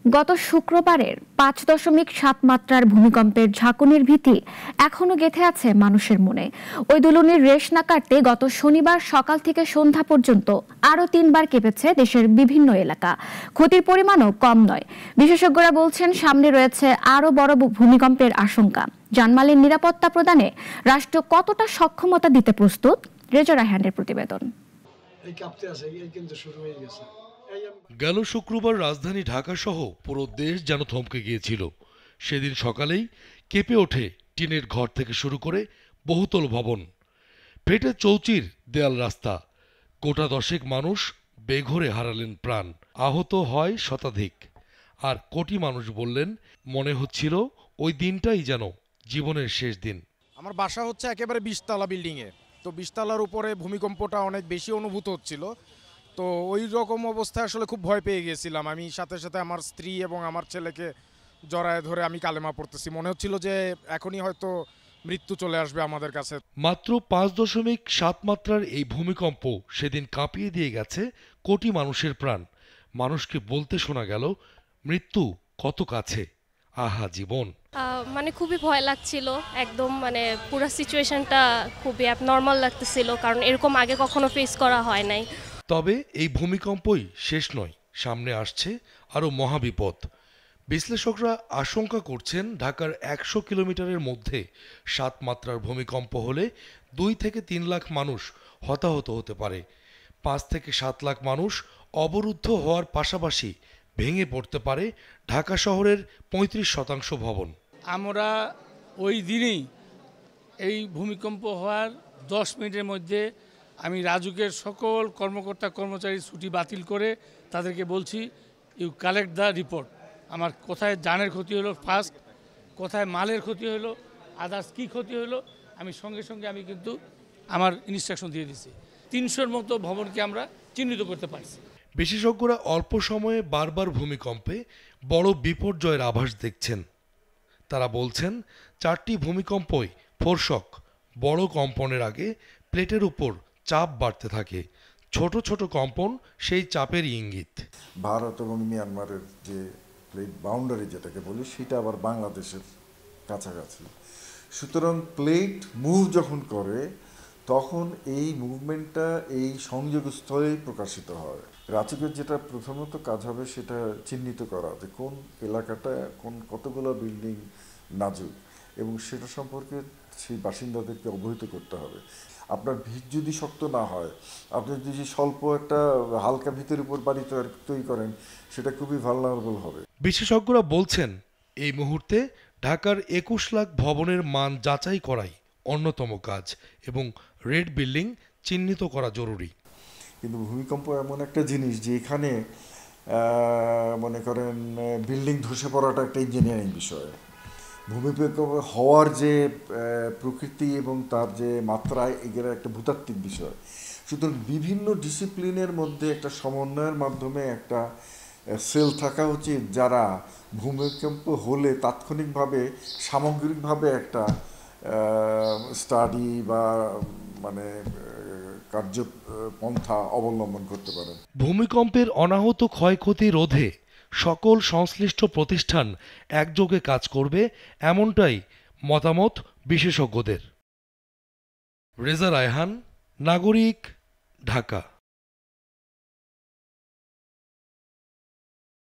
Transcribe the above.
গত শুক্রবারের 5.7 মাত্রার ভূমিকম্পের ঝাঁকুনির ভীতি এখনো গেঁথে আছে মানুষের মনে। ওই দুলুনির রেশ না কাটতে গত শনিবার সকাল থেকে সন্ধ্যা পর্যন্ত আরও 3বার কেঁপেছে দেশের বিভিন্ন এলাকা। ক্ষতির পরিমাণও কম নয়। বিশেষজ্ঞরা বলছেন সামনে রয়েছে আরও বড় ভূমিকম্পের আশঙ্কা। জানমালের নিরাপত্তা প্রদানে রাষ্ট্র কতটা সক্ষমতা দিতে প্রস্তুত? রেজা রায়হানের প্রতিবেদন। গেল শুক্রবার রাজধানী ঢাকা সহ পুরো দেশ যেন থমকে গিয়েছিল। সেদিন সকালেই কেঁপে ওঠে টিনের ঘর থেকে শুরু করে বহুতল ভবন, ফেটে চৌচির দেয়াল, রাস্তা। গোটা দশেক মানুষ বেঘোরে হারালেন প্রাণ, আহত হয় শতাধিক। আর কোটি মানুষ বললেন মনে হচ্ছিল ওই দিনটাই যেন জীবনের শেষ দিন। আমার বাসা হচ্ছে একেবারে 20তলা বিল্ডিংয়ে, তো 20তলার উপরে ভূমিকম্পটা অনেক বেশি অনুভূত হচ্ছিল। তো ওই রকম অবস্থায় আসলে খুব ভয় পেয়ে গিয়েছিলাম। আমি সাথে সাথে আমার স্ত্রী এবং আমার ছেলেকে জড়ায় ধরে আমি কালেমা পড়তেছি। মনে হচ্ছিল যে এখনই হয়তো মৃত্যু চলে আসবে আমাদের কাছে। মাত্র 5.7 মাত্রার এই ভূমিকম্প সেদিন কাঁপিয়ে দিয়ে গেছে কোটি মানুষের প্রাণ। মানুষকে বলতে শোনা গেল মৃত্যু কত কাছে, আহা জীবন। মানে খুবই ভয় লাগছিল, একদম মানে পুরো সিচুয়েশনটা খুবই অ্যাবনর্মাল লাগতেছিল, কারণ এরকম আগে কখনো ফেস করা হয় নাই। তবে এই ভূমিকম্পই শেষ নয়, সামনে আসছে আরও মহাবিপদ। বিশ্লেষকরা আশঙ্কা করছেন ঢাকার 100 কিলোমিটারের মধ্যে 7 মাত্রার ভূমিকম্প হলে 2 থেকে 3 লাখ মানুষ হতাহত হতে পারে। 5 থেকে 7 লাখ মানুষ অবরুদ্ধ হওয়ার পাশাপাশি ভেঙে পড়তে পারে ঢাকা শহরের 35% ভবন। আমরা ওই দিনেই এই ভূমিকম্প হওয়ার 10 মিনিটের মধ্যে আমি রাজুকের সকল কর্মকর্তা কর্মচারী ছুটি বাতিল করে তাদেরকে বলছি, ইউ কালেক্ট দ্য রিপোর্ট। আমার কোথায় জানের ক্ষতি হলো ফার্স্ট, কোথায় মালের ক্ষতি হলো, আদার্স কী ক্ষতি হলো, আমি সঙ্গে সঙ্গে আমি কিন্তু আমার ইনস্ট্রাকশন দিয়ে দিচ্ছি। 300-র মতো ভবনকে আমরা চিহ্নিত করতে পারছি। বিশেষজ্ঞরা অল্প সময়ে বারবার ভূমিকম্পে বড় বিপর্যয়ের আভাস দেখছেন। তারা বলছেন 4টি ভূমিকম্পই ফোরশক। বড় কম্পনের আগে প্লেটের উপর চাপ বাড়তে থাকে, ছোট ছোট কম্পন সেই চাপের ইঙ্গিত। ভারত এবং মিয়ানমারের যে প্লেট বাউন্ডারি যেটাকে বলি, সেটা আবার বাংলাদেশের কাছাকাছি। সুতরাং প্লেট মুভ যখন করে তখন এই মুভমেন্টটা এই সংযোগস্থলেই প্রকাশিত হয়। রাজুকের যেটা প্রথমত কাজ হবে সেটা চিহ্নিত করা, যে কোন এলাকাটা কতগুলো বিল্ডিং নাজুক, এবং সেটা সম্পর্কে সেই বাসিন্দাদেরকে অবহিত করতে হবে। আপনার ভিত যদি শক্ত না হয়, আপনি যদি স্বল্প একটা হালকা ভিতের উপর বাড়ি তৈরি করেন, সেটা খুবই ভালনারেবল হবে। বিশেষজ্ঞরা বলছেন এই মুহূর্তে ঢাকার 21 লাখ ভবনের মান যাচাই করাই অন্যতম কাজ, এবং রেড বিল্ডিং চিহ্নিত করা জরুরি। কিন্তু ভূমিকম্প এমন একটা জিনিস যে এখানে মনে করেন বিল্ডিং ধসে পড়াটা একটা ইঞ্জিনিয়ারিং বিষয়। ভূমিকম্প হওয়ার যে প্রকৃতি এবং তার যে মাত্রায়, এগুলো একটা ভূতাত্ত্বিক বিষয়। সুতরাং বিভিন্ন ডিসিপ্লিনের মধ্যে একটা সমন্বয়ের মাধ্যমে একটা সেল থাকা উচিত, যারা ভূমিকম্প হলে তাৎক্ষণিকভাবে সামগ্রিকভাবে একটা স্টাডি বা মানে কার্যপন্থা অবলম্বন করতে পারেন। ভূমিকম্পের অনাহত ক্ষয়ক্ষতি রোধে সকল সংশ্লিষ্ট প্রতিষ্ঠান একযোগে কাজ করবে, এমনটাই মতামত বিশেষজ্ঞদের। রেজা রায়হান, নাগরিক, ঢাকা।